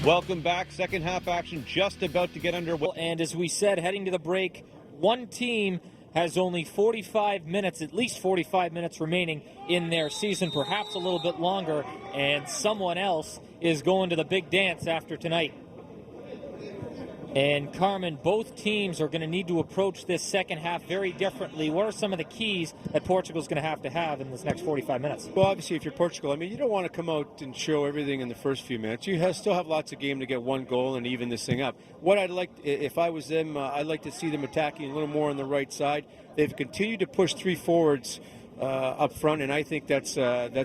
Welcome back. Second half action just about to get underway. And as we said, heading to the break, one team has only 45 minutes, at least 45 minutes remaining in their season, perhaps a little bit longer, and someone else is going to the big dance after tonight. And Carmen, both teams are going to need to approach this second half very differently. What are some of the keys that Portugal's going to have in this next 45 minutes? Well, obviously, if you're Portugal, you don't want to come out and show everything in the first few minutes. You still have lots of game to get one goal and even this thing up. What I'd like, if I was them, I'd like to see them attacking a little more on the right side. They've continued to push three forwards up front, and I think that's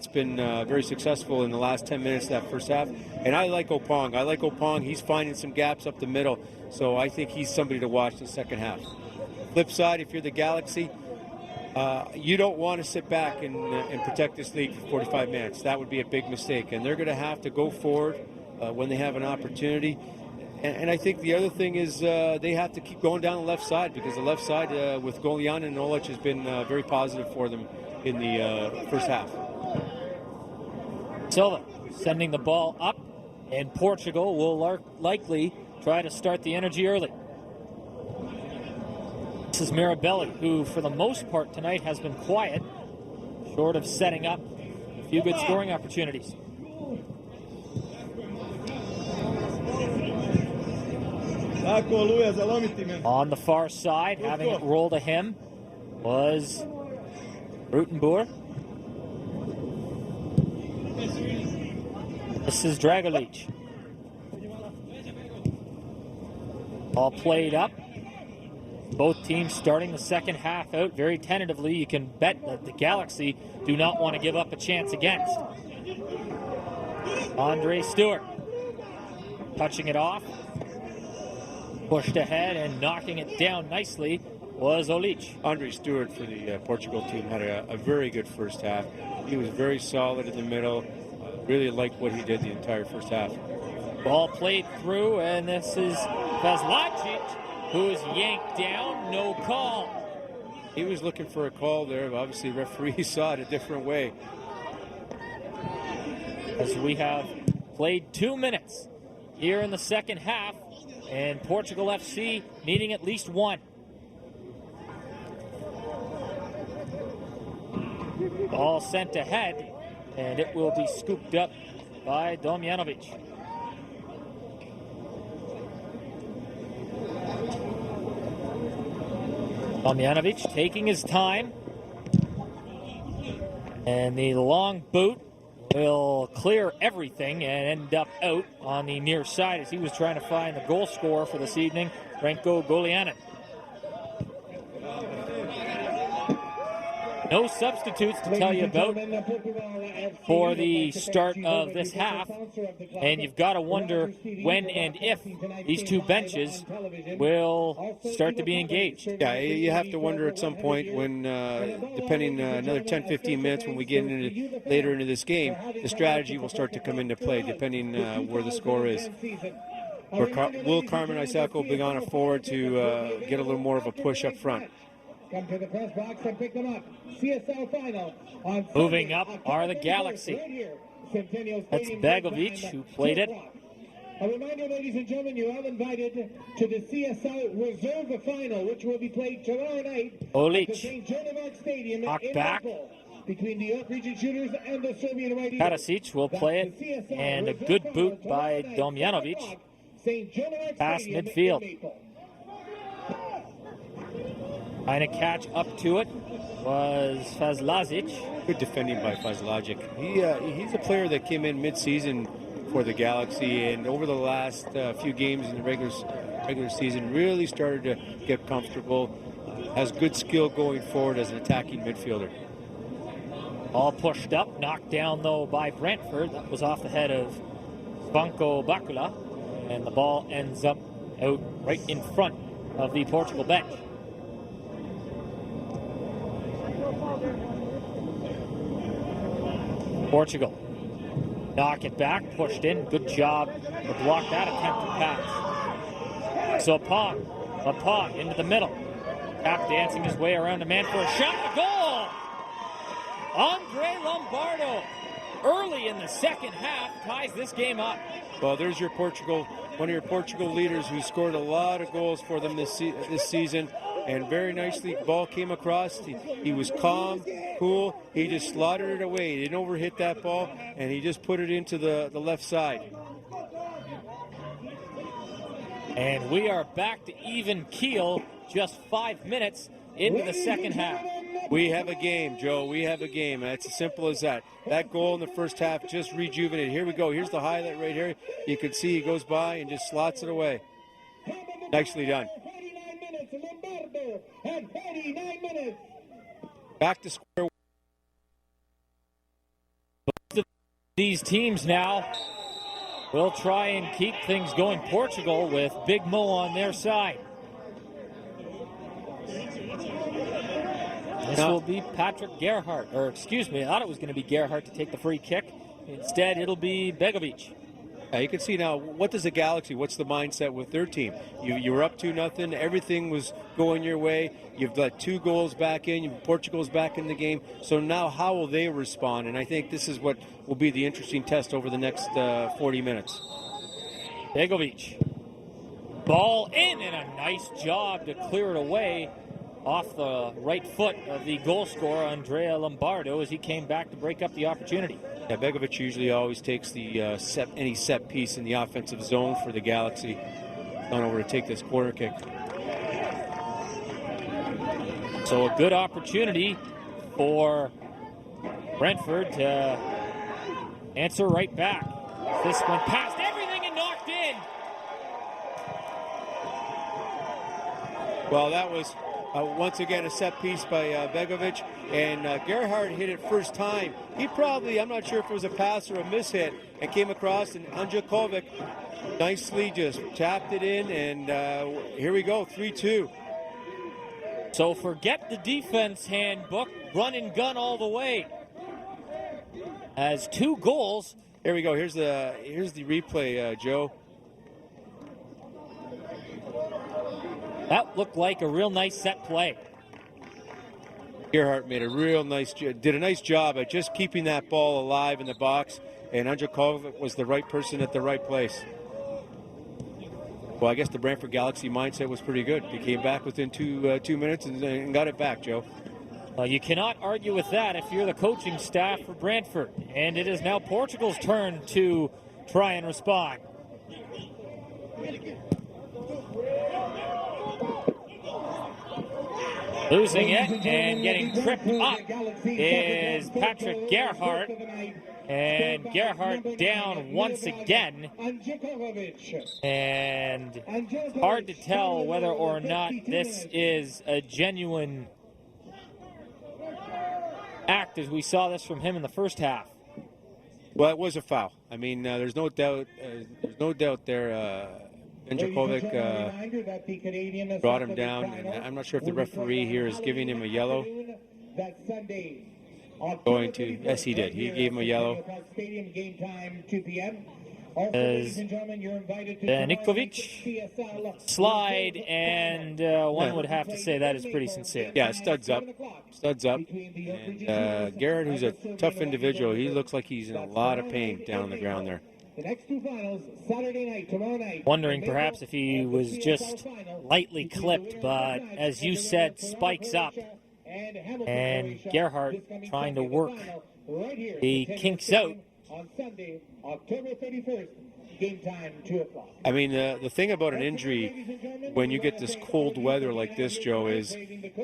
been very successful in the last 10 minutes of that first half. And I like Opong. He's finding some gaps up the middle, so I think he's somebody to watch the second half. Flip side, if you're the Galaxy, you don't want to sit back and protect this league for 45 minutes. That would be a big mistake, and they're going to have to go forward when they have an opportunity. And I think the other thing is they have to keep going down the left side, because the left side with Golian and Olic has been very positive for them in the first half. Silva sending the ball up, and Portugal will likely try to start the energy early. This is Mirabelli, who for the most part tonight has been quiet, short of setting up a few good scoring opportunities. On the far side, having it roll to him, was Rutenboer. This is Dragolic. All played up. Both teams starting the second half out very tentatively. You can bet that the Galaxy do not want to give up a chance against. Andre Stewart touching it off. Pushed ahead and knocking it down nicely was Olic. Andre Stewart for the Portugal team had a very good first half. He was very solid in the middle. Really liked what he did the entire first half. Ball played through, and this is Vaslacic, who is yanked down. No call. He was looking for a call there, but obviously referee saw it a different way. As we have played 2 minutes here in the second half, and Portugal FC needing at least one. Ball sent ahead, and it will be scooped up by Domjanovic. Domjanovic taking his time, and the long boot will clear everything and end up out on the near side as he was trying to find the goal scorer for this evening, Ranko Golianin. No substitutes to tell you about for the start of this half, and you've got to wonder when and if these two benches will start to be engaged. Yeah, you have to wonder at some point when, depending another 10-15 minutes when we get later into this game, the strategy will start to come into play, depending where the score is. Will Carmen Isako bring on a forward to get a little more of a push up front? Come to the press box and pick them up. CSL final on Sunday. Moving up are the Galaxy. That's Begovic who played it. A reminder, ladies and gentlemen, you are invited to the CSL Reserve Final, which will be played tomorrow night Olic. at the St. Joan of Arc Stadium in back. April, between the York Region Shooters and the Serbian White Eagles. Karasic will play it, and a good boot by Domjanovic past midfield. Trying to catch up to it was Vaslacic. Good defending by Vaslacic. He's a player that came in mid-season for the Galaxy, and over the last few games in the regular season really started to get comfortable. Has good skill going forward as an attacking midfielder. All pushed up, knocked down though by Brantford. That was off the head of Banco Bacula, and the ball ends up out right in front of the Portugal bench. Portugal knock it back, pushed in. Good job to block that attempted pass. So Pong into the middle. Tap dancing his way around a man for a shot. A goal! Andre Lombardo early in the second half ties this game up. Well, there's your Portugal, one of your Portugal leaders who scored a lot of goals for them this season. And very nicely, ball came across. He was calm, cool. He just slaughtered it away. He didn't overhit that ball, and he just put it into the left side. And we are back to even keel just 5 minutes into the second half. We have a game, Joe. We have a game. It's as simple as that. That goal in the first half just rejuvenated. Here we go. Here's the highlight right here. You can see he goes by and just slots it away. Nicely done. Back to square one. These teams now will try and keep things going. Portugal with Big Mo on their side. This will be Patrick Gerhardt, or excuse me, I thought it was going to be Gerhardt to take the free kick. Instead, it'll be Begovic. You can see now, what does the Galaxy, what's the mindset with their team? You were up 2-0, everything was going your way. You've let 2 goals back in, Portugal's back in the game. So now how will they respond? And I think this is what will be the interesting test over the next 40 minutes. Begovic. Ball in, and a nice job to clear it away off the right foot of the goal scorer, Andrea Lombardo, as he came back to break up the opportunity. Yeah, Begovic usually always takes the any set piece in the offensive zone for the Galaxy. On over to take this corner kick. So a good opportunity for Brentford to answer right back. This went past everything and knocked in. Well, that was once again a set piece by Begovic, and Gerhardt hit it first time. He probably, I'm not sure if it was a pass or a mishit, and came across, and Anja Kovic nicely just tapped it in, and here we go, 3-2. So forget the defense handbook, run and gun all the way. As 2 goals. Here we go, here's the replay, Joe. That looked like a real nice set play. Gerhardt made a real nice, did a nice job at just keeping that ball alive in the box, and Anja Kovic was the right person at the right place. Well, I guess the Brantford Galaxy mindset was pretty good. They came back within 2 minutes and got it back, Joe. Well, you cannot argue with that if you're the coaching staff for Brantford. And it is now Portugal's turn to try and respond. Losing it and getting tripped up is Patrick Gerhardt. And Gerhardt down once again. And hard to tell whether or not this is a genuine act, as we saw this from him in the first half. Well, it was a foul. I mean, there's no doubt there. Benjakovic brought him down, and I'm not sure if the referee here is giving him a yellow. Going to, yes, he did. He gave him a yellow. As Nikovic slide, and one would have to say that is pretty sincere. Yeah, studs up. And Garrett, who's a tough individual, he looks like he's in a lot of pain down on the ground there. The next 2 finals, Saturday night, tomorrow night. Wondering perhaps if he was just lightly clipped, but as you said, spikes up. And Gerhardt trying to work the kinks out. On Sunday, October 31st, game time, 2 o'clock. I mean, the thing about an injury when you get this cold weather like this, Joe, is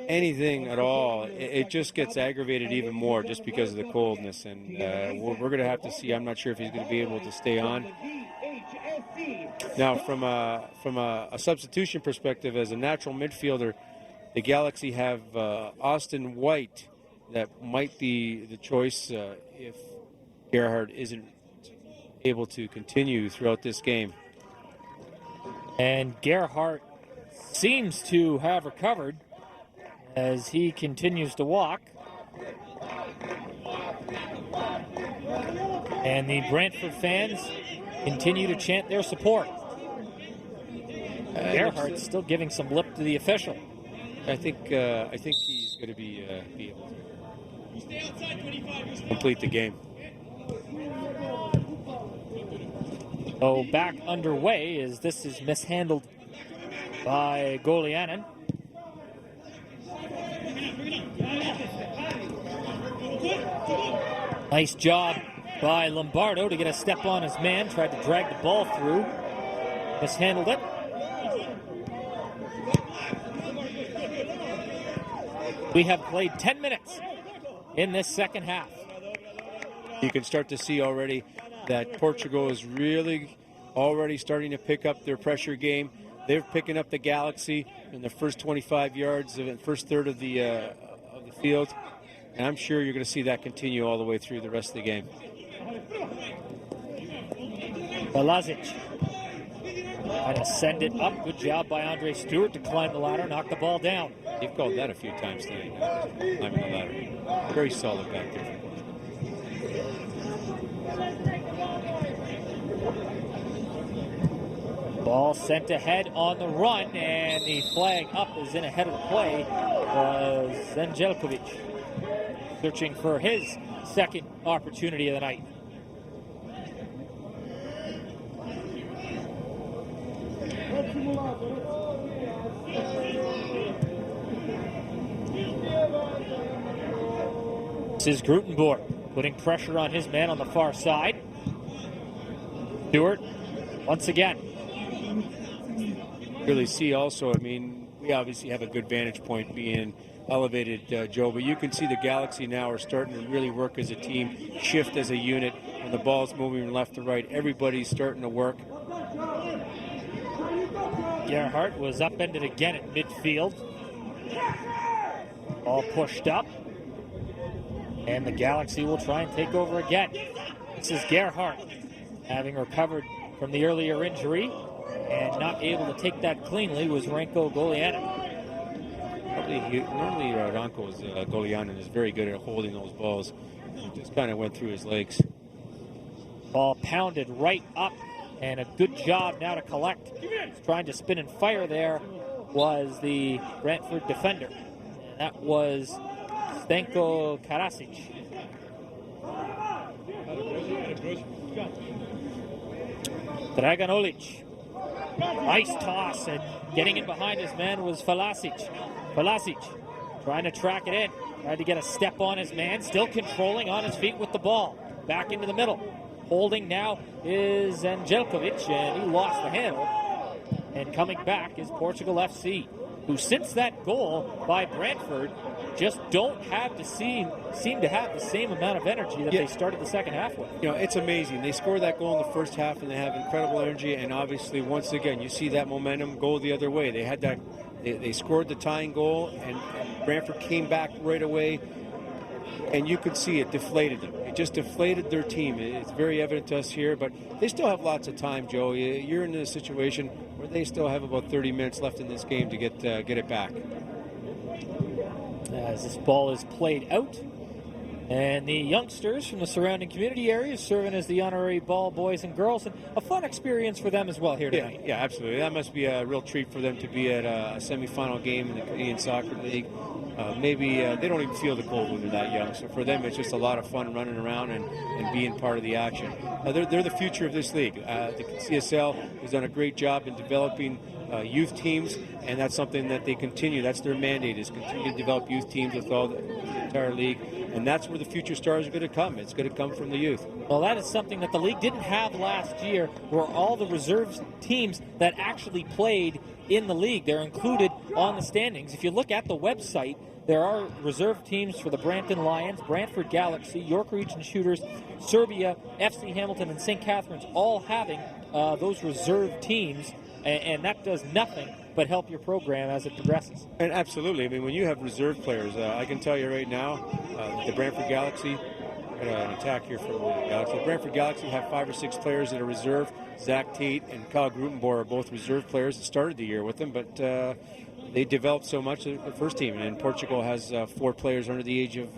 anything at all, it just gets aggravated even more just because of the coldness. And we're going to have to see. I'm not sure if he's going to be able to stay on. Now, from a substitution perspective, as a natural midfielder, the Galaxy have Austin White. That might be the choice if Gerhardt isn't able to continue throughout this game. And Gerhardt seems to have recovered as he continues to walk. And the Brantford fans continue to chant their support. Gerhardt's still giving some lip to the official. I think he's going to be able to complete the game. So back underway as this is mishandled by Golianen. Nice job by Lombardo to get a step on his man. Tried to drag the ball through. Mishandled it. We have played 10 minutes in this second half. You can start to see already that Portugal is really already starting to pick up their pressure game. They're picking up the Galaxy in the first 25 yards of the first third of the field. And I'm sure you're going to see that continue all the way through the rest of the game. Balazic trying to send it up. Good job by Andre Stewart to climb the ladder, knock the ball down. You've called that a few times today. Climbing the ladder. Very solid back there. Ball sent ahead on the run, and the flag up is in ahead of the play was Zenjelkovic, searching for his second opportunity of the night. This is Grutenborg putting pressure on his man on the far side. Stewart once again. Really see also, I mean, we obviously have a good vantage point being elevated, Joe, but you can see the Galaxy now are starting to really work as a team, shift as a unit, and the ball's moving from left to right. Everybody's starting to work. Gerhardt was upended again at midfield. Ball pushed up. And the Galaxy will try and take over again. This is Gerhardt, having recovered from the earlier injury and not able to take that cleanly was Ranko Golianen. Normally Ranko's Golianen is very good at holding those balls. It just kind of went through his legs. Ball pounded right up, and a good job now to collect. Trying to spin and fire there was the Brantford defender. And that was Stenko Karasic. Dragan Olic. Nice toss, and getting in behind his man was Falasic. Falasic trying to track it in. Tried to get a step on his man. Still controlling on his feet with the ball. Back into the middle. Holding now is Angelkovic, and he lost the handle. And coming back is Portugal FC, who since that goal by Brantford just don't have to seem to have the same amount of energy that they started the second half with. You know, it's amazing. They scored that goal in the first half, and they have incredible energy. And obviously, once again, you see that momentum go the other way. They had that. They scored the tying goal, and Brantford came back right away. And you could see it deflated them. It just deflated their team. It's very evident to us here, but they still have lots of time, Joe. You're in a situation where they still have about 30 minutes left in this game to get it back. As this ball is played out, and the youngsters from the surrounding community areas serving as the honorary ball boys and girls, and a fun experience for them as well here tonight. Yeah, absolutely. That must be a real treat for them to be at a semifinal game in the Canadian Soccer League. Maybe they don't even feel the cold when they're that young, so for them it's just a lot of fun running around and being part of the action. They're the future of this league. The CSL has done a great job in developing youth teams, and that's something that they continue. That's their mandate, is continue to develop youth teams with all the entire league, and that's where the future stars are going to come. It's going to come from the youth. Well, that is something that the league didn't have last year, where all the reserve teams that actually played in the league, they're included on the standings. If you look at the website, there are reserve teams for the Brampton Lions, Brantford Galaxy, York Region Shooters, Serbia, FC Hamilton, and St. Catharines, all having those reserve teams, and that does nothing but help your program as it progresses. And absolutely. I mean, when you have reserve players, I can tell you right now, the Brantford Galaxy, got an attack here from the Galaxy. The Brantford Galaxy have 5 or 6 players that are reserve. Zach Tate and Kyle Grutenborg are both reserve players that started the year with them, but they developed so much the first team. And Portugal has 4 players under the age of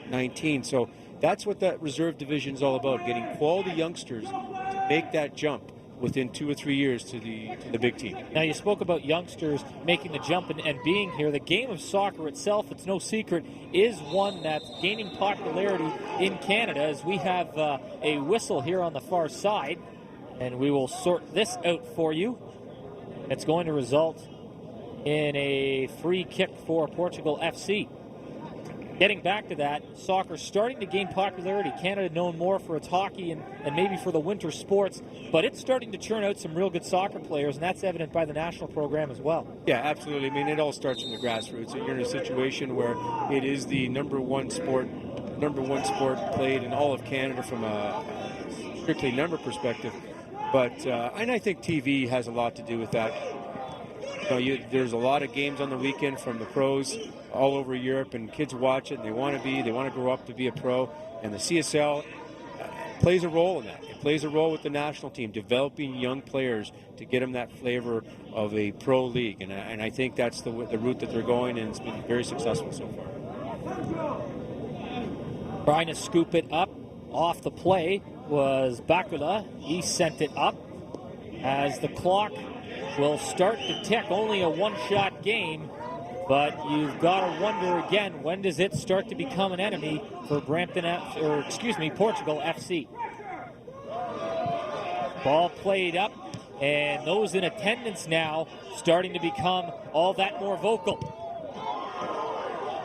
19. So that's what that reserve division is all about, getting quality youngsters to make that jump within 2 or 3 years to the big team. Now, you spoke about youngsters making the jump and being here. The game of soccer itself, it's no secret, is one that's gaining popularity in Canada, as we have a whistle here on the far side. And we will sort this out for you. It's going to result in a free kick for Portugal FC. Getting back to that, soccer starting to gain popularity. Canada known more for its hockey and maybe for the winter sports, but it's starting to churn out some real good soccer players, and that's evident by the national program as well. Yeah, absolutely. I mean, it all starts from the grassroots. You're in a situation where it is the number one sport played in all of Canada from a strictly number perspective. But and I think TV has a lot to do with that. There's a lot of games on the weekend from the pros all over Europe, and kids watch it, and they want to grow up to be a pro. And the CSL plays a role in that. It plays a role with the national team, developing young players to get them that flavor of a pro league. And I think that's the route that they're going, and it's been very successful so far. Trying to scoop it up off the play was Bakula. He sent it up as the clock will start to tick. Only a one-shot game, but you've got to wonder again, when does it start to become an enemy for Portugal FC? Ball played up, and those in attendance now starting to become all that more vocal.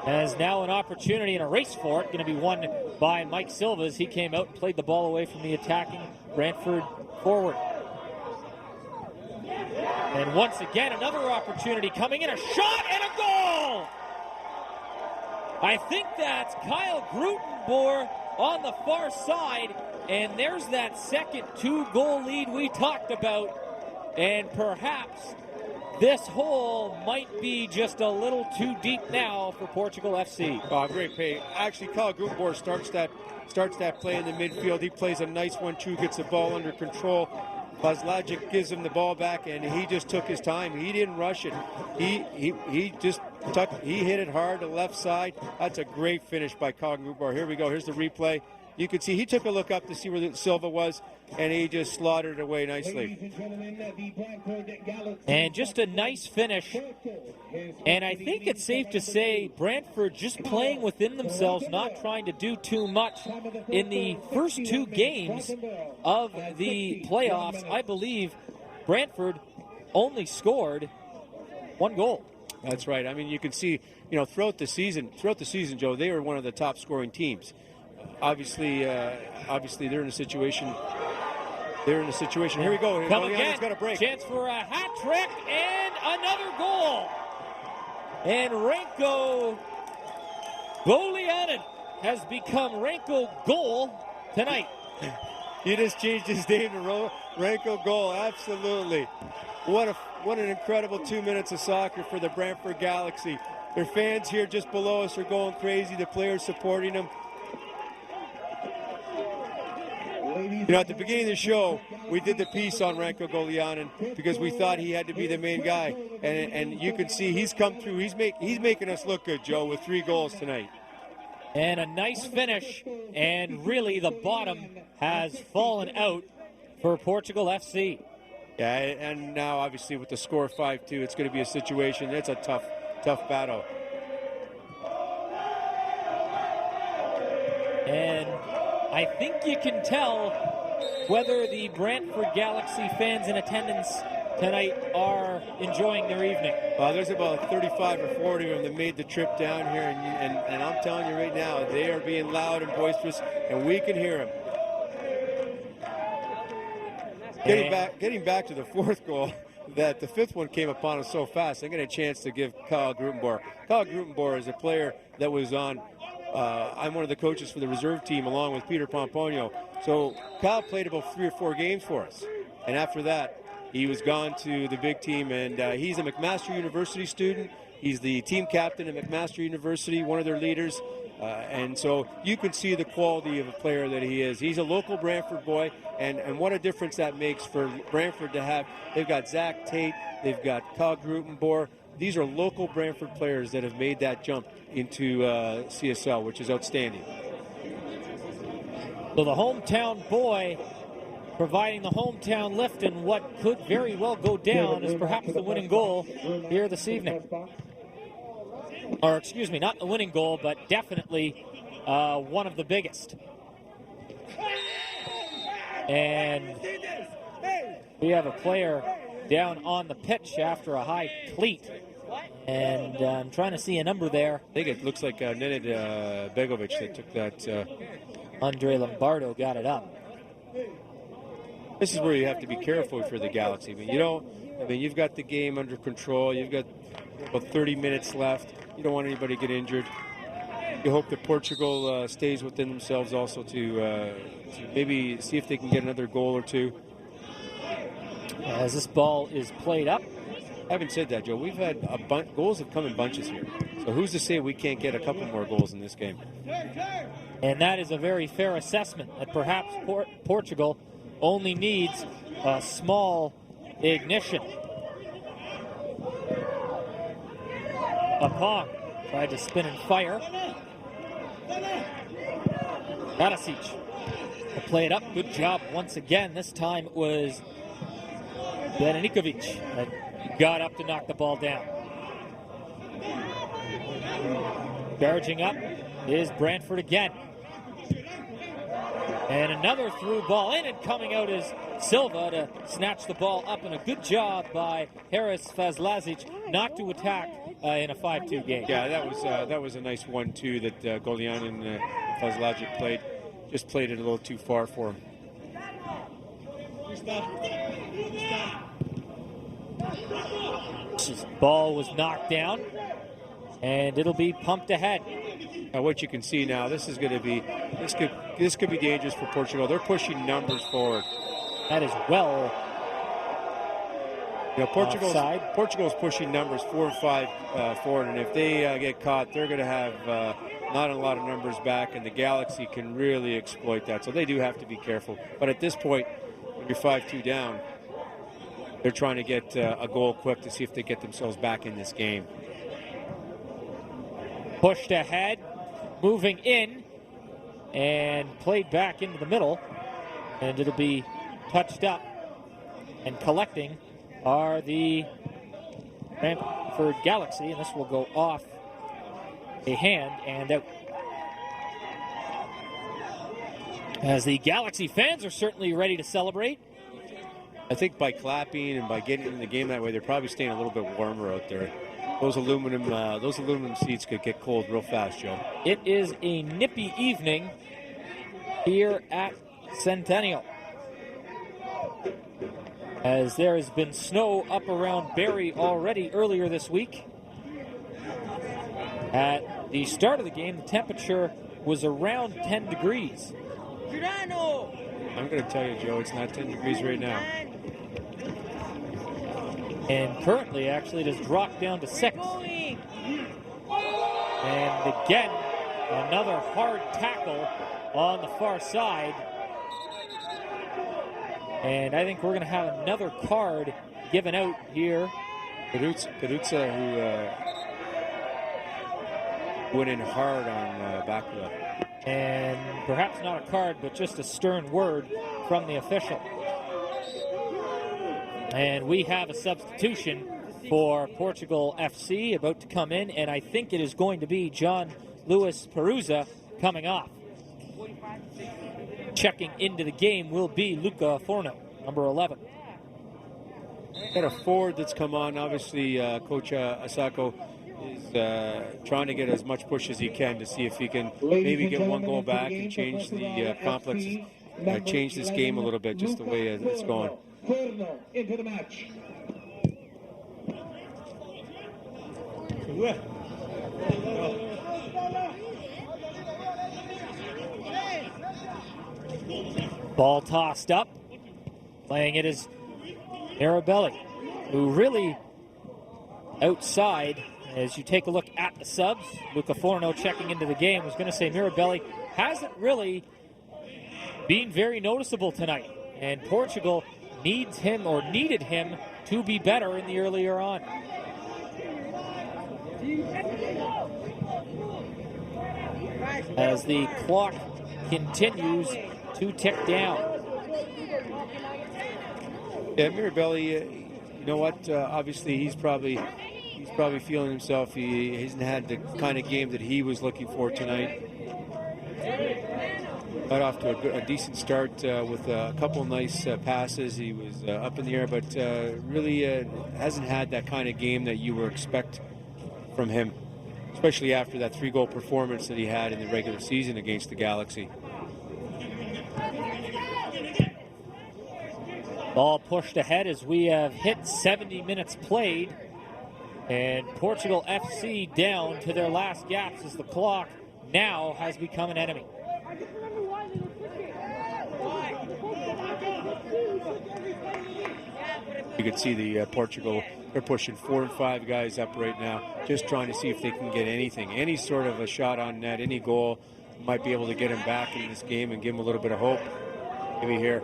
As now an opportunity and a race for it, going to be won by Mike Silva as he came out and played the ball away from the attacking Brantford forward. And once again, another opportunity coming in, a shot and a goal! I think that's Kyle Grutenboer on the far side, and there's that second 2-goal lead we talked about, and perhaps this hole might be just a little too deep now for Portugal FC. Oh, great play. Actually, Kyle Grutenboer starts that play in the midfield. He plays a nice 1-2, gets the ball under control. Pazlagic gives him the ball back, and he just took his time. He didn't rush it. He hit it hard to the left side. That's a great finish by Kyle Grutenboer. Here we go. Here's the replay. You can see he took a look up to see where Silva was, and he just slaughtered it away nicely. And just a nice finish. And I think it's safe to say Brantford just playing within themselves, not trying to do too much. In the first 2 games of the playoffs, I believe Brantford only scored 1 goal. That's right. I mean, you can see, throughout the season, Joe, they were one of the top scoring teams. Obviously, they're in a situation. Here we go. Come again. Got a break. Chance for a hat trick and another goal. And Renko Golianin has become Renko Goal tonight. You just changed his name to Renko Goal. Absolutely. What an incredible 2 minutes of soccer for the Brantford Galaxy. Their fans here just below us are going crazy. The players supporting them. At the beginning of the show, we did the piece on Renko Golianin because we thought he had to be the main guy. And you can see he's come through. He's making us look good, Joe, with 3 goals tonight. And a nice finish. And really the bottom has fallen out for Portugal FC. Yeah, and now obviously with the score 5-2, it's going to be a situation. It's a tough battle. And I think you can tell whether the Brantford Galaxy fans in attendance tonight are enjoying their evening. There's about 35 or 40 of them that made the trip down here, and I'm telling you right now, they are being loud and boisterous, and we can hear them. Getting back to the 4th goal, that the 5th one came upon us so fast. I get a chance to give Kyle Grutenboer. Kyle Grutenboer is a player that was on. I'm one of the coaches for the reserve team along with Peter Pomponio. So Kyle played about 3 or 4 games for us. And after that, he was gone to the big team. And he's a McMaster University student. He's the team captain at McMaster University, one of their leaders. And so you can see the quality of a player that he is. He's a local Brantford boy. And what a difference that makes for Brantford to have. They've got Zach Tate. They've got Kyle Grutenboer. These are local Brantford players that have made that jump into CSL, which is outstanding. So the hometown boy providing the hometown lift in what could very well go down as perhaps the winning goal here this evening. Or excuse me, not the winning goal, but definitely one of the biggest. And We have a player down on the pitch after a high cleat. And I'm trying to see a number there. I think it looks like Nenad Begovic that took that. Andre Lombardo got it up. This is where you have to be careful for the Galaxy. You've got the game under control. You've got about 30 minutes left. You don't want anybody to get injured. You hope that Portugal stays within themselves also to maybe see if they can get another goal or two. As this ball is played up. Having said that, Joe, we've had goals have come in bunches here. So who's to say we can't get a couple more goals in this game? And that is a very fair assessment that perhaps Portugal only needs a small ignition. Apong tried to spin and fire. Karasic to play it up. Good job once again. This time it was Benanikovic that got up to knock the ball down. Barraging up is Brantford again. And another through ball in, and coming out is Silva to snatch the ball up, and a good job by Haris Fazlazic not to attack in a 5-2 game. Yeah, that was a nice 1-2 that Golian and Fazlazic played. Just played it a little too far for him. This ball was knocked down, and it'll be pumped ahead. Now, what you can see now, this could be dangerous for Portugal. They're pushing numbers forward. That is well. Portugal's pushing numbers 4 and 5 forward, and if they get caught, they're going to have not a lot of numbers back, and the Galaxy can really exploit that. So they do have to be careful. But at this point, when you're 5-2 down, they're trying to get a goal quick to see if they get themselves back in this game. Pushed ahead, moving in, and played back into the middle, and it'll be touched up. And collecting are the Brantford Galaxy, and this will go off a hand and out. As the Galaxy fans are certainly ready to celebrate. I think by clapping and by getting in the game that way, they're probably staying a little bit warmer out there. Those aluminum seats could get cold real fast, Joe. It is a nippy evening here at Centennial, as there has been snow up around Barrie already earlier this week. At the start of the game, the temperature was around 10 degrees. I'm going to tell you, Joe, it's not 10 degrees right now. And currently, actually, it has dropped down to 6. And again, another hard tackle on the far side. And I think we're going to have another card given out here. Peruzza, who went in hard on Bakula. And perhaps not a card, but just a stern word from the official. And we have a substitution for Portugal FC about to come in, and I think it is going to be John Luis Peruzza coming off. Checking into the game will be Luca Forno, number 11. Got a forward that's come on. Obviously, Coach Asako is trying to get as much push as he can to see if he can maybe get one goal back and change the complex, change this game a little bit, just the way it's going. Forno into the match. Ball tossed up. Playing it is Mirabelli, who really outside, as you take a look at the subs, Luca Forno checking into the game. I was going to say Mirabelli hasn't really been very noticeable tonight, and Portugal needs him, or needed him, to be better in the earlier on. As the clock continues to tick down. Yeah, Mirabelli, you know what? Obviously, he's probably feeling himself. He hasn't had the kind of game that he was looking for tonight. Got off to a decent start with a couple nice passes. He was up in the air, but really hasn't had that kind of game that you would expect from him, especially after that 3-goal performance that he had in the regular season against the Galaxy. Ball pushed ahead as we have hit 70 minutes played. And Portugal FC down to their last gaps as the clock now has become an enemy. You can see the Portugal, they're pushing 4 and 5 guys up right now, just trying to see if they can get anything, any sort of a shot on net, any goal might be able to get him back in this game and give him a little bit of hope. Maybe here.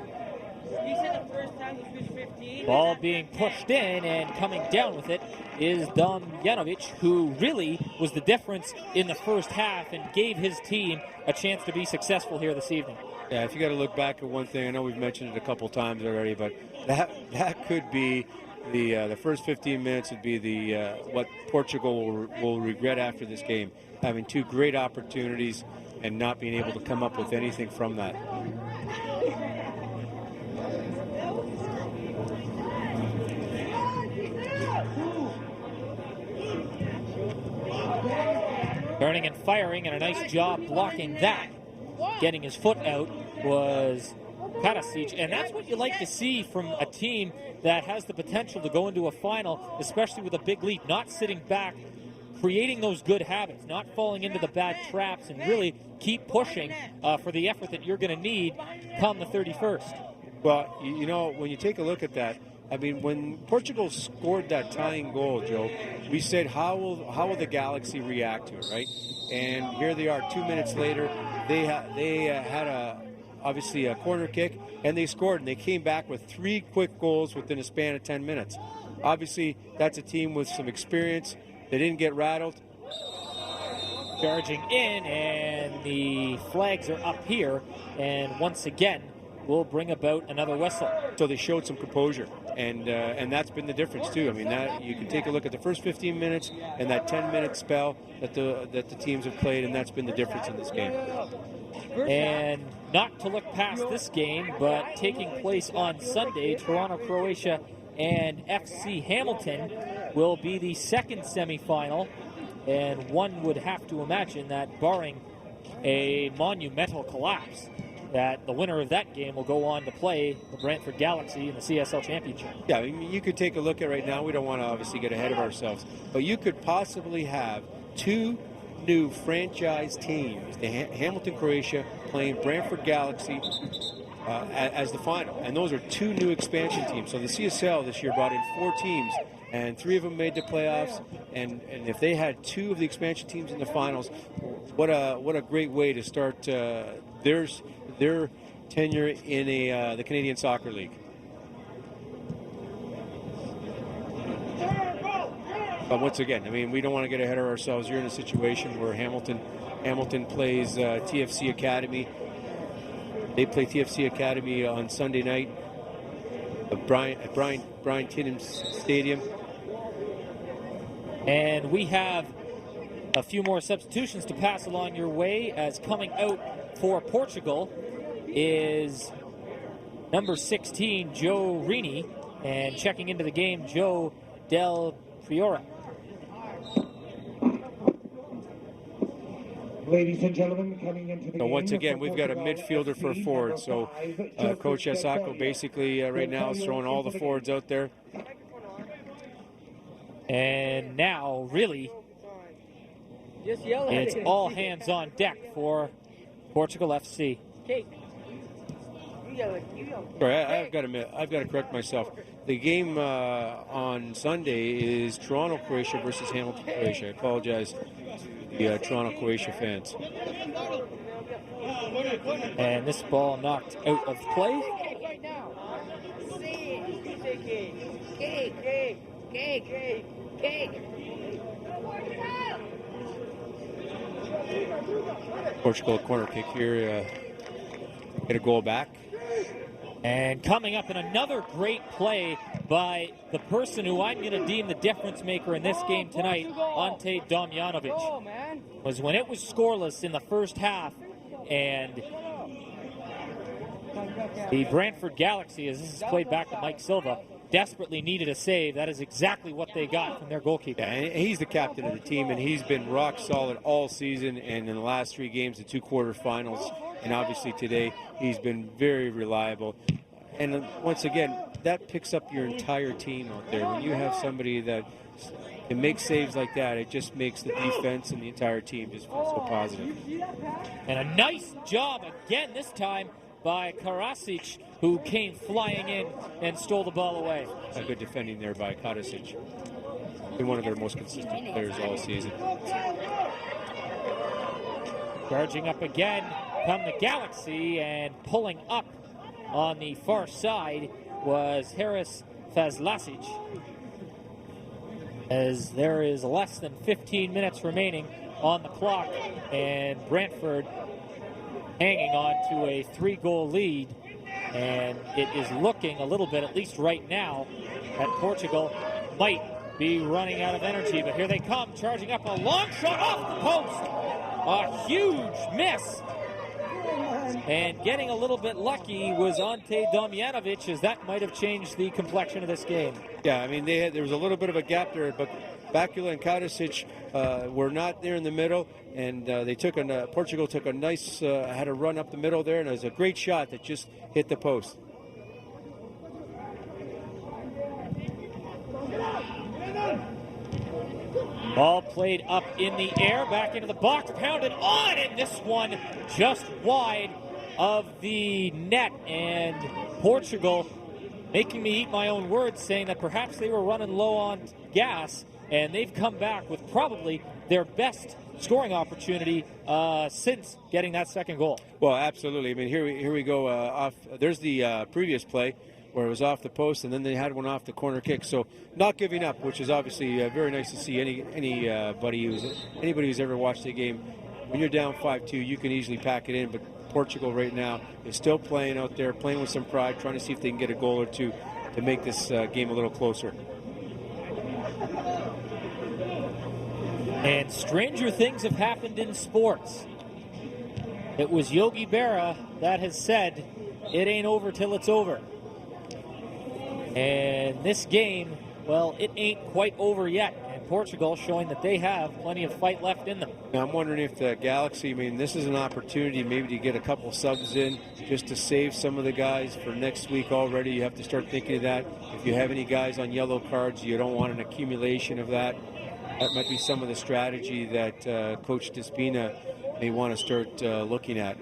Ball being pushed in, and coming down with it is Damjanovic, who really was the difference in the first half and gave his team a chance to be successful here this evening. Yeah, if you got to look back at one thing, I know we've mentioned it a couple times already, but that could be the first 15 minutes would be the what Portugal will regret after this game, having 2 great opportunities and not being able to come up with anything from that. Turning and firing, and a nice job blocking that. Getting his foot out was Karasic, and that's what you like to see from a team that has the potential to go into a final, especially with a big lead, not sitting back, creating those good habits, not falling into the bad traps, and really keep pushing for the effort that you're going to need come the 31st. Well, you know, when you take a look at that, I mean, when Portugal scored that tying goal, Joe, we said, how will the Galaxy react to it, right? And here they are 2 minutes later. They had obviously a corner kick, and they scored, and they came back with 3 quick goals within a span of 10 minutes. Obviously, that's a team with some experience. They didn't get rattled. Charging in, and the flags are up here, and once again, will bring about another whistle. So they showed some composure, and that's been the difference too. I mean, that you can take a look at the first 15 minutes and that 10-minute spell that the teams have played, and that's been the difference in this game. And not to look past this game, but taking place on Sunday, Toronto, Croatia, and FC Hamilton will be the second semifinal, and one would have to imagine that barring a monumental collapse, that the winner of that game will go on to play the Brantford Galaxy in the CSL Championship. Yeah, I mean, you could take a look at right now. We don't want to obviously get ahead of ourselves, but you could possibly have 2 new franchise teams, the Hamilton, Croatia, playing Brantford Galaxy as the final. And those are 2 new expansion teams. So the CSL this year brought in 4 teams, and 3 of them made the playoffs. And if they had 2 of the expansion teams in the finals, what a great way to start their tenure in the Canadian Soccer League. But once again, I mean, we don't want to get ahead of ourselves. You're in a situation where Hamilton plays TFC Academy. They play TFC Academy on Sunday night at Brian Tidham Stadium. And we have a few more substitutions to pass along your way, as coming out for Portugal is number 16, Joe Rini, and checking into the game, Joe Del Priora. Ladies and gentlemen, coming into the So game. once again, we've got a midfielder for a forward. So Coach Asako basically right now is throwing all the forwards out there. And now, really, it's all hands on deck for Portugal FC. Sorry, I've got to correct myself. The game on Sunday is Toronto, Croatia versus Hamilton, Croatia. I apologize to the Toronto, Croatia fans. And this ball knocked out of play. Portugal, a corner kick here. Get a goal back. And coming up in another great play by the person who I'm going to deem the difference maker in this game tonight, Ante Damjanovic, was when it was scoreless in the first half, and The Brantford Galaxy, as this is played back to Mike Silva, desperately needed a save. That is exactly what they got from their goalkeeper. Yeah, and he's the captain of the team, and he's been rock solid all season, and in the last 3 games, the 2 quarterfinals, and obviously today, he's been very reliable. And once again, that picks up your entire team out there. When you have somebody that can make saves like that, it just makes the defense and the entire team just feel so positive. And a nice job again this time by Karasic, who came flying in and stole the ball away. A good defending there by Karasic. Been one of their most consistent players all season. Charging up again come the Galaxy, and pulling up on the far side was Haris Fazlasic. As there is less than 15 minutes remaining on the clock, and Brantford hanging on to a 3-goal lead, and it is looking a little bit, at least right now, that Portugal might be running out of energy. But here they come, charging up, a long shot off the post, a huge miss, and getting a little bit lucky was Ante Domjanovic, as that might have changed the complexion of this game. Yeah, I mean, there was a little bit of a gap there, but Bakula and Karasic were not there in the middle, and Portugal took a nice, had a run up the middle there, and it was a great shot that just hit the post. Ball played up in the air, back into the box, pounded on, and this one just wide of the net. And Portugal making me eat my own words, saying that perhaps they were running low on gas, and they've come back with probably their best scoring opportunity since getting that second goal. Well, absolutely. I mean, here we go off. There's the previous play where it was off the post, and then they had one off the corner kick. So not giving up, which is obviously very nice to see. Anybody who's ever watched the game, when you're down 5-2, you can easily pack it in. But Portugal right now is still playing out there, playing with some pride, trying to see if they can get a goal or two to make this game a little closer. And stranger things have happened in sports. It was Yogi Berra that has said, "It ain't over till it's over." And this game, well, it ain't quite over yet. And Portugal showing that they have plenty of fight left in them. Now, I'm wondering if the Galaxy, I mean, this is an opportunity maybe to get a couple subs in just to save some of the guys for next week already. You have to start thinking of that. If you have any guys on yellow cards, you don't want an accumulation of that. That might be some of the strategy that Coach Despina may want to start looking at.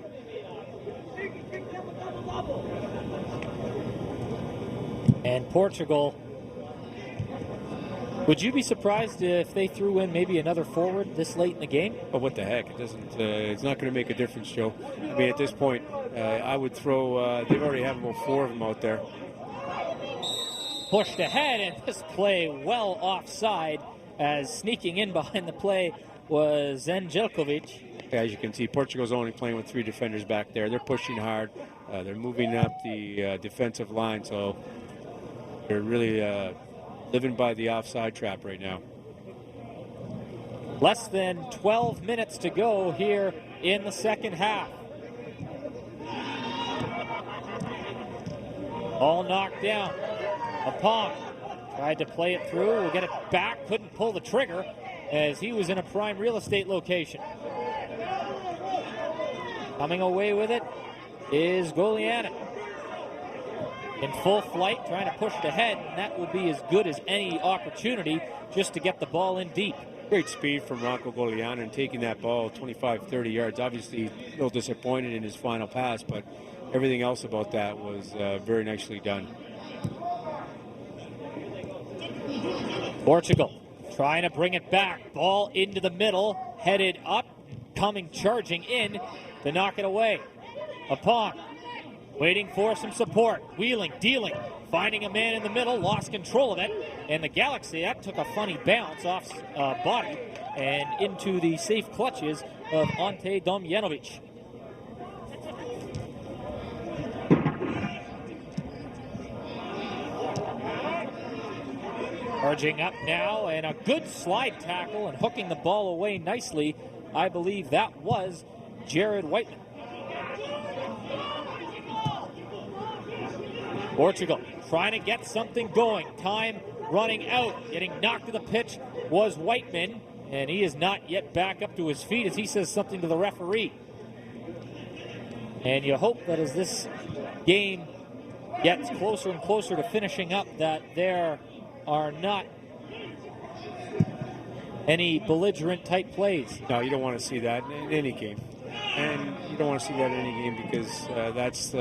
And Portugal, would you be surprised if they threw in maybe another forward this late in the game? Oh, what the heck? It doesn't. It's not going to make a difference, Joe. I mean, at this point, I would throw. They've already have about 4 of them out there. Pushed ahead, and this play well offside, as sneaking in behind the play was Angelkovic. As you can see, Portugal's only playing with 3 defenders back there. They're pushing hard. They're moving up the defensive line, so they're really living by the offside trap right now. Less than 12 minutes to go here in the second half. All knocked down. Apong tried to play it through. We'll get it back. Couldn't pull the trigger as he was in a prime real estate location. Coming away with it is Goliana. In full flight, trying to push it ahead, and that will be as good as any opportunity just to get the ball in deep. Great speed from Rocco Goliana and taking that ball 25-30 yards. Obviously, a little disappointed in his final pass, but everything else about that was very nicely done. Portugal trying to bring it back. Ball into the middle, headed up, coming charging in to knock it away. Apong waiting for some support, wheeling, dealing, finding a man in the middle, lost control of it, and the Galaxy, that took a funny bounce off body and into the safe clutches of Ante Domjanovic. Charging up now, and a good slide tackle and hooking the ball away nicely. I believe that was Jared Whiteman. Portugal trying to get something going. Time running out. Getting knocked to the pitch was Whiteman, and he is not yet back up to his feet as he says something to the referee. And you hope that as this game gets closer and closer to finishing up, that there are not any belligerent type plays. No, you don't want to see that in any game. And you don't want to see that in any game because that's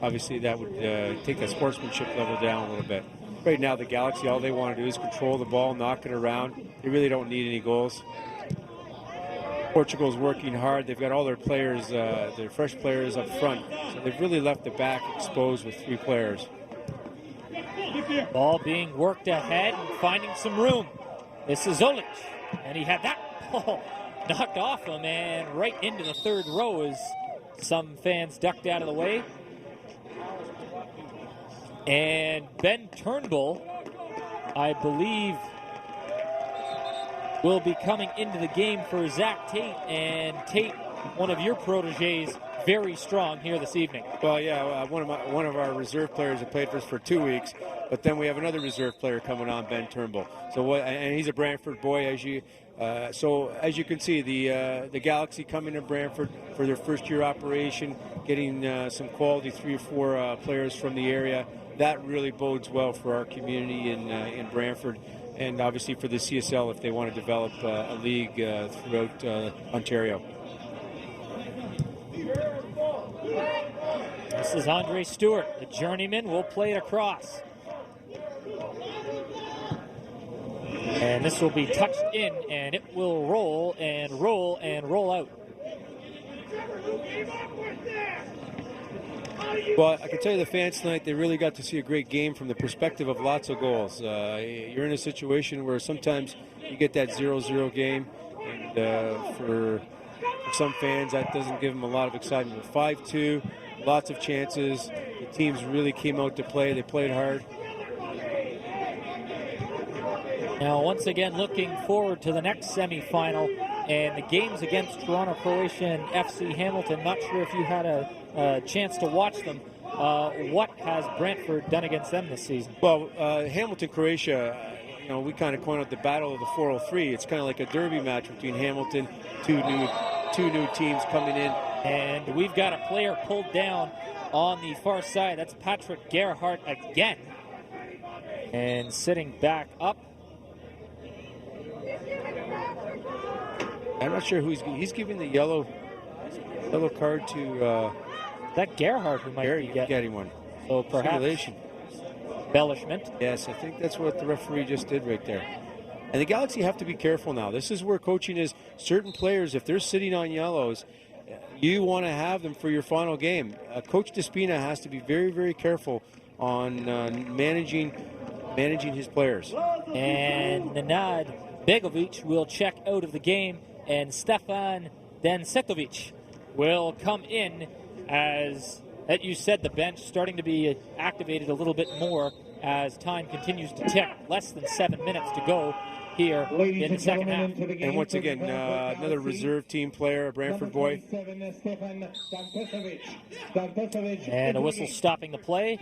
obviously that would take that sportsmanship level down a little bit. Right now, the Galaxy, all they want to do is control the ball, knock it around. They really don't need any goals. Portugal's working hard. They've got all their players, their fresh players up front. So they've really left the back exposed with 3 players. Ball being worked ahead and finding some room. This is Olic, and he had that ball knocked off him and right into the third row as some fans ducked out of the way. And Ben Turnbull, I believe, will be coming into the game for Zach Tate. And Tate, one of your proteges, very strong here this evening. Well, yeah, one of our reserve players that played for us for 2 weeks, but then we have another reserve player coming on, Ben Turnbull. So, and he's a Brantford boy, as you can see, the Galaxy coming to Brantford for their first-year operation, getting some quality 3 or 4 players from the area. That really bodes well for our community in Brantford, and obviously for the CSL if they want to develop a league throughout Ontario. This is Andre Stewart, the journeyman, will play it across. And this will be touched in, and it will roll and roll and roll out. Well, I can tell you the fans tonight, they really got to see a great game from the perspective of lots of goals. You're in a situation where sometimes you get that 0-0 game, and for some fans, that doesn't give them a lot of excitement. 5-2, lots of chances. The teams really came out to play. They played hard. Now, once again, looking forward to the next semifinal and the games against Toronto, Croatia, and FC Hamilton. Not sure if you had a chance to watch them. What has Brantford done against them this season? Well, Hamilton, Croatia, we kind of coined out the battle of the 403. It's kind of like a derby match between Hamilton, two new teams coming in. And we've got a player pulled down on the far side. That's Patrick Gerhardt again. And sitting back up. I'm not sure who he's giving the yellow card to. That Gerhardt who might be getting one. So perhaps embellishment. Yes, I think that's what the referee just did right there. And the Galaxy have to be careful now. This is where coaching is. Certain players, if they're sitting on yellows, you want to have them for your final game. Coach Despina has to be very, very careful on managing his players. And Nenad Begovic will check out of the game, and Stefan Dansetovic will come in as you said, the bench starting to be activated a little bit more as time continues to tick. Less than 7 minutes to go here in the second half. And once again, another reserve team player, a Brantford boy. And a whistle stopping the play.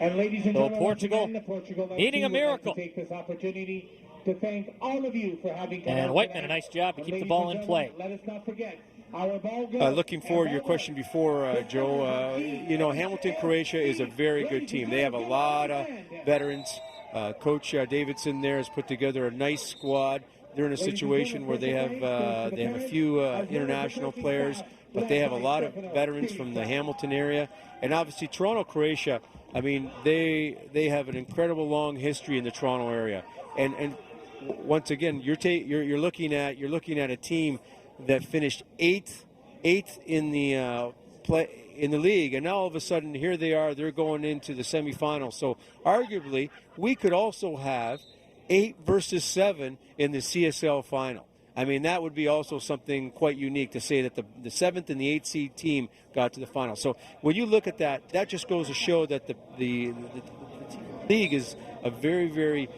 And ladies and So gentlemen, Portugal needing a miracle. Take this opportunity to thank all of you for having come And out Whiteman, a tonight. nice job to keep the Ladies ball and in play. gentlemen, let us not forget our ball girls. Looking forward to your question before, Joe. Hamilton, Croatia is a very good team. They have a lot of veterans. Coach Davidson there has put together a nice squad. They're in a situation where they have a few international players, but they have a lot of veterans from the Hamilton area. And obviously Toronto, Croatia, I mean, they have an incredible long history in the Toronto area. And once again, you're looking at a team that finished eighth in the in the league, and now all of a sudden here they are. They're going into the semifinals. So arguably, we could also have 8 versus 7 in the CSL final. I mean, that would be also something quite unique to say that the 7th and the 8th seed team got to the final. So when you look at that, that just goes to show that the league is a very, very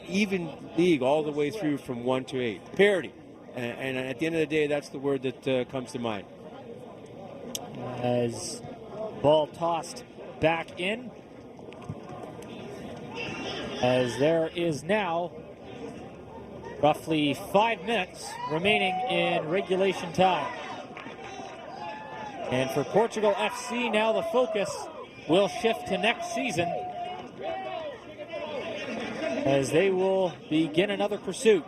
even league all the way through from 1 to 8. Parity. And at the end of the day, that's the word that comes to mind. As Ball tossed back in, as there is now roughly 5 minutes remaining in regulation time. And for Portugal FC, now the focus will shift to next season, as they will begin another pursuit,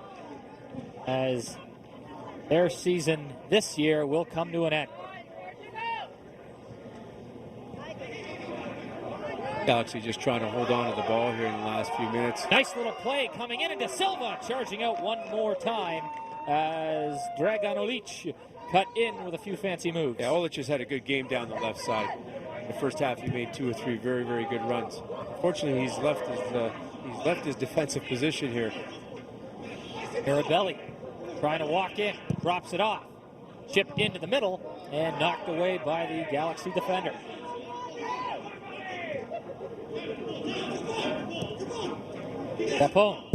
as their season this year will come to an end. Galaxy just trying to hold on to the ball here in the last few minutes. Nice little play coming in, into Silva, charging out one more time as Dragan Olic cut in with a few fancy moves. Yeah, Olic has had a good game down the left side. In the first half, he made 2 or 3 very, very good runs. Unfortunately, he's left his defensive position here. Mirabelli trying to walk in, drops it off, chipped into the middle, and knocked away by the Galaxy defender. Capone.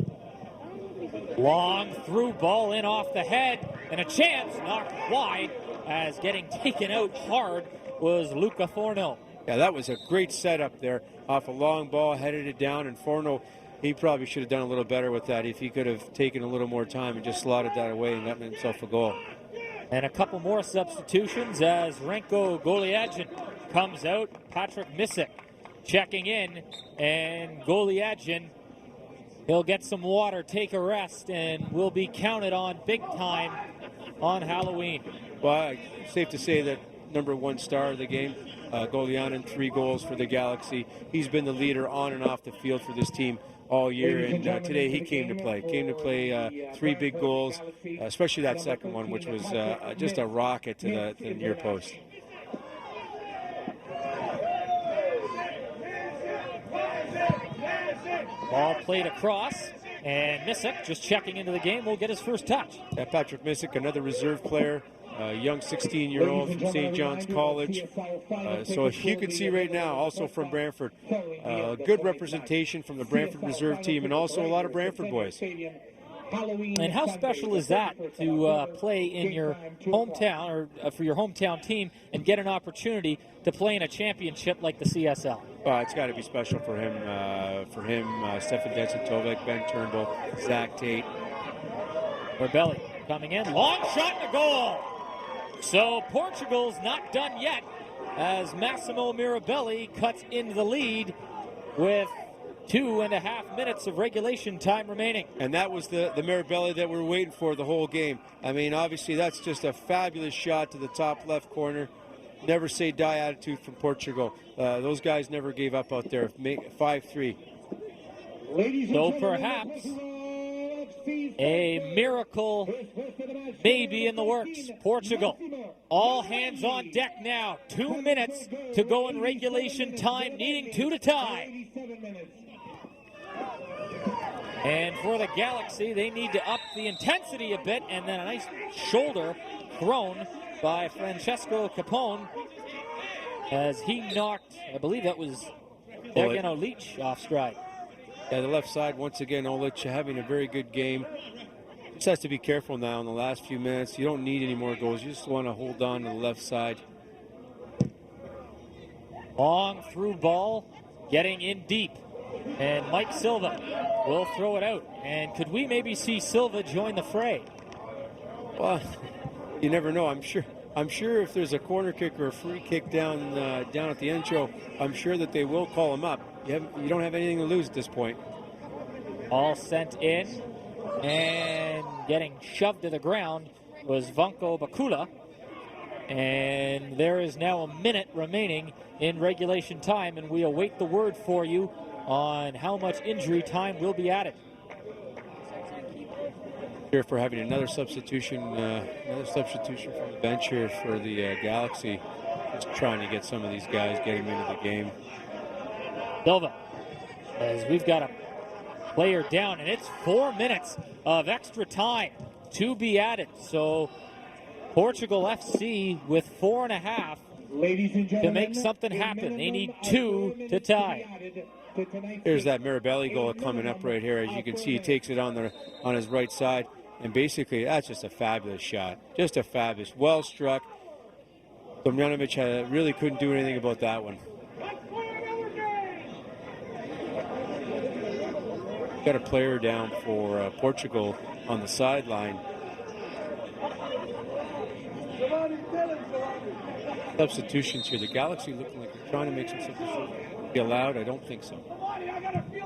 Long through ball in off the head, and a chance knocked wide, as getting taken out hard was Luca Forno. Yeah, that was a great setup there off a long ball, headed it down, and Forno, he probably should have done a little better with that if he could have taken a little more time and just slotted that away and gotten himself a goal. And a couple more substitutions as Renko Goliadjin comes out. Patrick Misick checking in, and Goliadjin, he'll get some water, take a rest, and will be counted on big time on Halloween. Well, safe to say that number 1 star of the game, Goliadjin, 3 goals for the Galaxy. He's been the leader on and off the field for this team all year, and today he came to play 3 big goals, especially that second one, which was just a rocket to the near post. Ball played across, and Misick, just checking into the game, will get his first touch. Yeah, Patrick Misick, another reserve player, a young 16-year-old from St. John's College. So you can see right now, also from Brantford, good representation from the Brantford reserve team, and also a lot of Brantford boys. And how special is that to play in your hometown, or for your hometown team, and get an opportunity to play in a championship like the CSL? It's got to be special for him. Stefan Denson-Tovek, Ben Turnbull, Zach Tate. Corbelli coming in, long shot to goal. So Portugal's not done yet, as Massimo Mirabelli cuts into the lead with 2.5 minutes of regulation time remaining. And that was the Mirabelli that we were waiting for the whole game. I mean, obviously that's just a fabulous shot to the top left corner. Never say die attitude from Portugal. Those guys never gave up out there. 5-3. So perhaps a miracle may be in the works. Portugal, all hands on deck now. 2 minutes to go in regulation time, needing 2 to tie. And for the Galaxy, they need to up the intensity a bit, and then a nice shoulder thrown by Francesco Capone as he knocked, I believe that was Dragan Olic off stride. Yeah, the left side, once again, Olic having a very good game. Just has to be careful now in the last few minutes. You don't need any more goals. You just want to hold on to the left side. Long through ball, getting in deep. And Mike Silva will throw it out. And could we maybe see Silva join the fray? Well, you never know. I'm sure if there's a corner kick or a free kick down at the intro, I'm sure that they will call him up. You don't have anything to lose at this point. All sent in, and getting shoved to the ground was Vanko Bakula. And there is now a minute remaining in regulation time, and we await the word for you on how much injury time will be added. Here for having another substitution from the bench here for the Galaxy. Just trying to get some of these guys, get them into the game. Silva, as we've got a player down, and it's 4 minutes of extra time to be added. So Portugal FC with 4.5 to make something happen. They need 2 to tie. Here's that Mirabelli goal coming up right here. As you can see, he takes it on his right side. And basically, that's just a fabulous shot. Just a fabulous, well struck. Domjanovic really couldn't do anything about that one. Got a player down for Portugal on the sideline. Substitutions here. The Galaxy looking like they're trying to make some substitutions. Be allowed? I don't think so.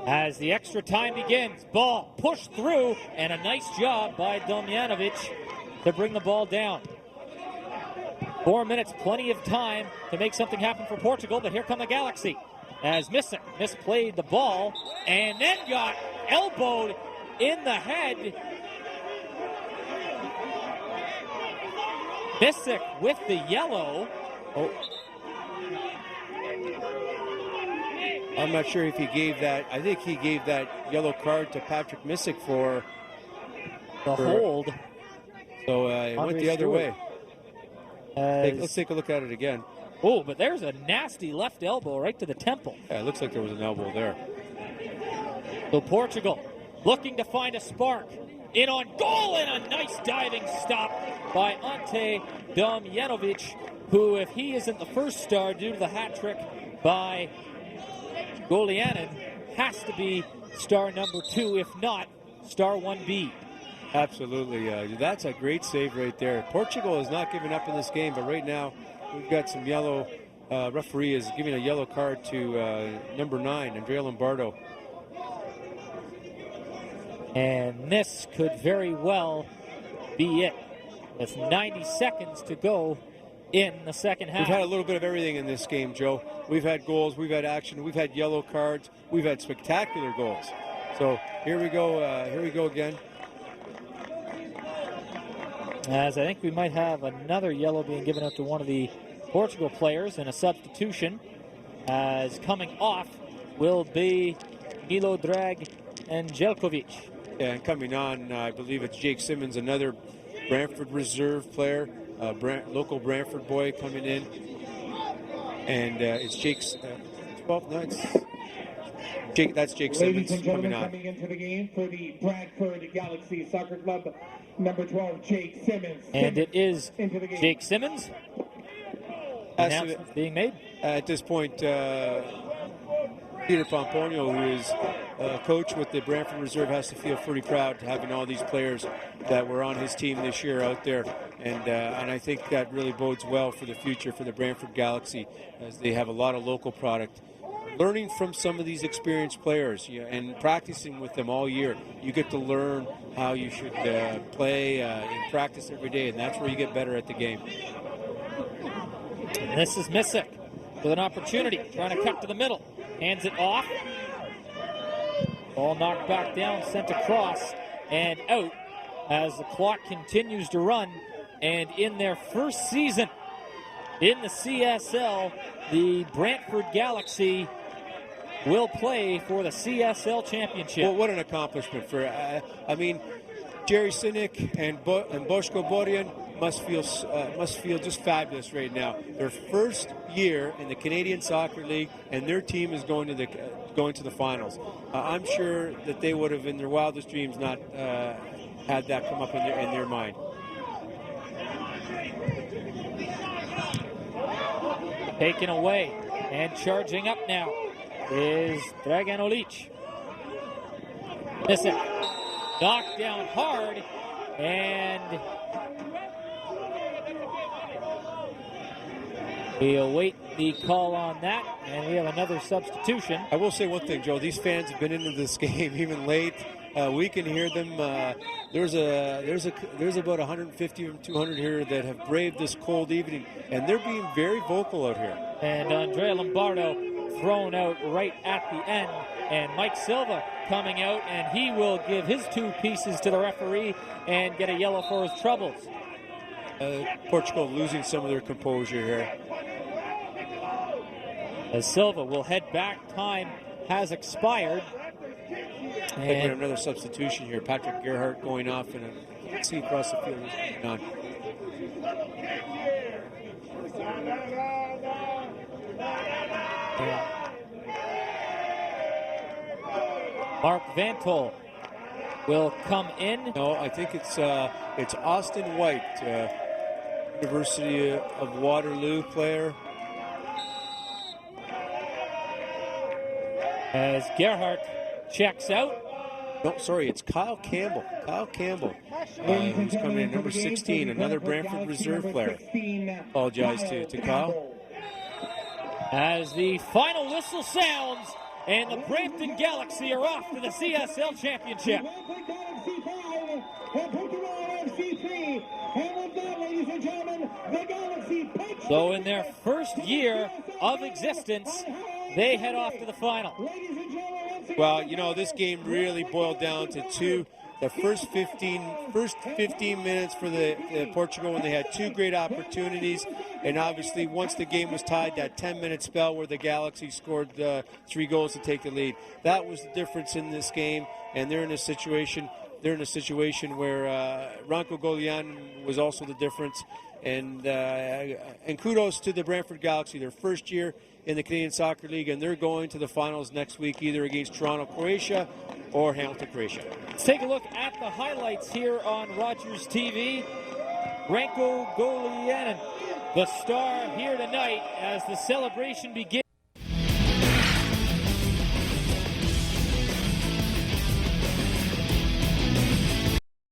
As the extra time begins, ball pushed through, and a nice job by Domjanovic to bring the ball down. 4 minutes, plenty of time to make something happen for Portugal, but here come the Galaxy. As Misic misplayed the ball and then got elbowed in the head. Misic with the yellow. Oh. I'm not sure if he gave that. I think he gave that yellow card to Patrick Misic for the hold. So it went the other way. Let's take a look at it again. Oh, but there's a nasty left elbow right to the temple. Yeah, it looks like there was an elbow there. So Portugal looking to find a spark. In on goal, and a nice diving stop by Ante Domjanovic, who, if he isn't the first star due to the hat trick by Golianin, has to be star number 2, if not star 1B. Absolutely. That's a great save right there. Portugal has not given up in this game, but right now we've got some yellow. Referee is giving a yellow card to number 9, Andrea Lombardo. And this could very well be it. With 90 seconds to go in the second half. We've had a little bit of everything in this game, Joe. We've had goals, we've had action, we've had yellow cards, we've had spectacular goals. So here we go again. As I think we might have another yellow being given out to one of the Portugal players in a substitution. As coming off will be Milo Drag and Jelkovic. Yeah, and coming on, I believe it's Jake Simmons, another Brantford reserve player, local Brantford boy coming in. And it's Jake's 12 nights. That's Jake Simmons Ladies and gentlemen, coming on. coming into the game for the Brantford Galaxy Soccer Club, number 12, Jake Simmons. And it is Jake Simmons. Announcements being made. At this point, Peter Pomponio, who is coach with the Brantford Reserve, has to feel pretty proud to having all these players that were on his team this year out there. And I think that really bodes well for the future for the Brantford Galaxy, as they have a lot of local product. Learning from some of these experienced players and practicing with them all year, you get to learn how you should play in practice every day, and that's where you get better at the game. And this is Misic with an opportunity, trying to cut to the middle. Hands it off. Ball knocked back down, sent across and out as the clock continues to run. And in their first season in the CSL, the Brantford Galaxy will play for the CSL Championship. Well, what an accomplishment for, Jerry Sinek and Boško Borjan must feel just fabulous right now. Their first year in the Canadian Soccer League, and their team is going to the finals. I'm sure that they would have, in their wildest dreams, not had that come up in their mind. Taken away and charging up now is Dragan Olic. Listen, knocked down hard, and we await the call on that, and we have another substitution. I will say one thing, Joe. These fans have been into this game even late. We can hear them. There's about 150 or 200 here that have braved this cold evening, and they're being very vocal out here. And Andrea Lombardo thrown out right at the end, and Mike Silva coming out, and he will give his 2 pieces to the referee and get a yellow for his troubles. Portugal losing some of their composure here. As Silva will head back, time has expired. And another substitution here. Patrick Gerhardt going off, and you can see across the field what's going on. Mark Vantol will come in. No, I think it's Austin White. University of Waterloo player. As Gerhardt checks out. No, sorry, it's Kyle Campbell. Kyle Campbell. He's coming in, number 16, another Brantford reserve player. Apologize to Kyle. As the final whistle sounds, and the Brampton Galaxy are off to the CSL Championship. So in their first year of existence, they head off to the final. Well, you know, this game really boiled down to the first 15 minutes for the Portugal, when they had two great opportunities, and obviously once the game was tied, that 10-minute spell where the Galaxy scored 3 goals to take the lead. That was the difference in this game, and they're in a situation where Ranko Golian was also the difference. And kudos to the Brantford Galaxy, their first year in the Canadian Soccer League, and they're going to the finals next week, either against Toronto, Croatia, or Hamilton, Croatia. Let's take a look at the highlights here on Rogers TV. Ranko Golianin, the star here tonight as the celebration begins.